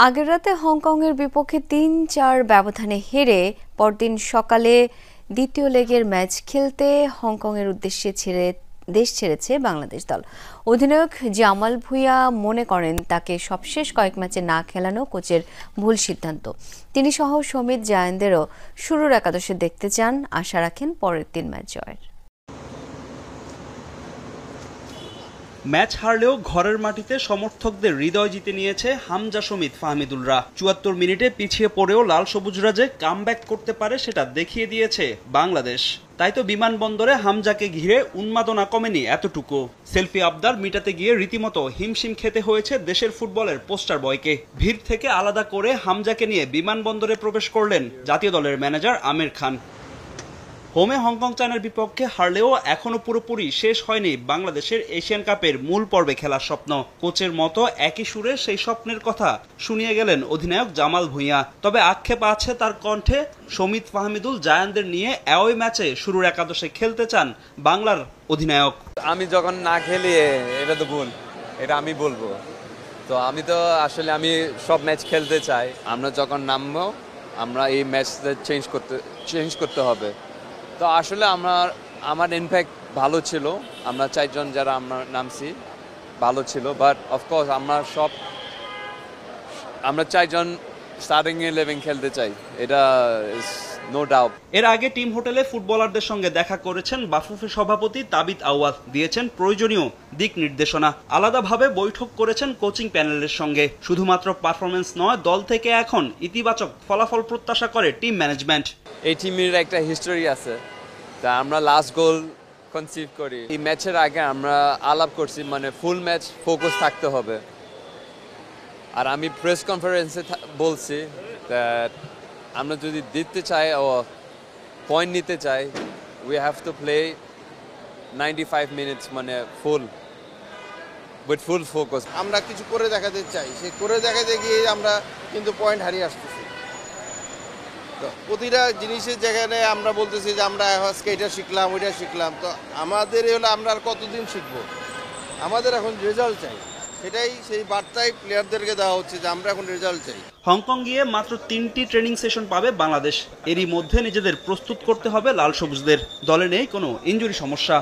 আগের রাতে হংকংয়ের বিপক্ষে ৩-৪ ব্যবধানে হেরে পরদিন সকালে দ্বিতীয় লেগের ম্যাচ খেলতে হংকংয়ের উদ্দেশ্যে দেশ ছেড়েছে বাংলাদেশ দল। অধিনায়ক জামাল ভুঁইয়া মনে করেন তাকে সবশেষ কয়েক ম্যাচে না খেলানো কোচের ভুল সিদ্ধান্ত। তিনি সহ সমিত জায়েন্দেরও শুরুর একাদশে দেখতে চান, আশা রাখেন পরের ৩ ম্যাচ জয়ের। ম্যাচ হারলেও ঘরের মাটিতে সমর্থকদের হৃদয় জিতে নিয়েছে হামজা সমিত ফাহমিদুলরা। ৭৪ মিনিটে পিছিয়ে পড়েও লাল সবুজরা যে কামব্যাক করতে পারে সেটা দেখিয়ে দিয়েছে বাংলাদেশ। তাই তো বিমানবন্দরে হামজাকে ঘিরে উন্মাদনা কমেনি এতটুকু। সেলফি আবদার মিটাতে গিয়ে রীতিমতো হিমশিম খেতে হয়েছে দেশের ফুটবলের পোস্টার বয়কে। ভিড় থেকে আলাদা করে হামজাকে নিয়ে বিমানবন্দরে প্রবেশ করলেন জাতীয় দলের ম্যানেজার আমির খান। হোমে হংকং চায়নার বিপক্ষে হারলেও এখনো পুরোপুরি শেষ হয়নি বাংলাদেশের এশিয়ান কাপের মূল পর্বে খেলার স্বপ্ন। কোচের মতো একই সুরে সেই স্বপ্নের কথা শুনিয়ে গেলেন অধিনায়ক জামাল ভুঁইয়া। তবে আক্ষেপ আছে তার কণ্ঠে। সমিত ফাহমিদুল জায়ানদের নিয়ে অ্যাওয়ে ম্যাচে শুরুর একাদশে খেলতে চান বাংলার অধিনায়ক। আমি যখন না খেলি এটা তো ভুল, এটা আমি বলবো। তো আমি তো আসলে আমি সব ম্যাচ খেলতে চাই। আমরা যখন নামবো আমরা এই ম্যাচটা চেঞ্জ করতে হবে। তো আসলে আমার ইনফ্যাক্ট ভালো ছিল, আমরা 4 জন যারা আমরা নামছি ভালো ছিল, বাট অফকোর্স আমরা 4 জন স্টার্টিং 11 খেলতে চাই, এটা ইজ নো ডাউট। এর আগে টিম হোটেলে ফুটবলারদের সঙ্গে দেখা করেছেন বাফুফে সভাপতি তাবিত আউয়াল, দিয়েছেন প্রয়োজনীয় দিক নির্দেশনা। আলাদাভাবে বৈঠক করেছেন কোচিং প্যানেলের সঙ্গে। শুধুমাত্র পারফরমেন্স নয়, দল থেকে এখন ইতিবাচক ফলাফল প্রত্যাশা করে টিম ম্যানেজমেন্ট। এই টিমের একটা হিস্টোরি আছে, তা আমরা লাস্ট গোল কনসিভ করি। এই ম্যাচের আগে আমরা আলাপ করছি, মানে ফুল ম্যাচ ফোকাস থাকতে হবে। আর আমি প্রেস কনফারেন্সে বলছি দ্যাট আমরা যদি জিততে চাই ও পয়েন্ট নিতে চাই, we have to play 95 minutes, মানে উইথ ফুল ফোকাস। আমরা কিছু করে দেখাতে চাই, সে করে দেখাতে গিয়ে আমরা কিন্তু পয়েন্ট হারিয়ে আসতেছি। তো প্রতিটা জিনিসের যেখানে আমরা বলতেছি যে আমরা আজকে এটা শিখলাম ওইটা শিখলাম, তো আমাদের হলো আমরা আর কতদিন শিখবো? আমাদের এখন রেজাল্ট চাই, সেটাই সেই বার্তাই প্লেয়ারদেরকে দেওয়া হচ্ছে যে আমরা এখন রেজাল্ট চাই। হংকং গিয়ে মাত্র 3টি ট্রেনিং সেশন পাবে বাংলাদেশ। এরই মধ্যে নিজেদের প্রস্তুত করতে হবে লাল সবুজদের। দলে নেই কোনো ইনজুরি সমস্যা।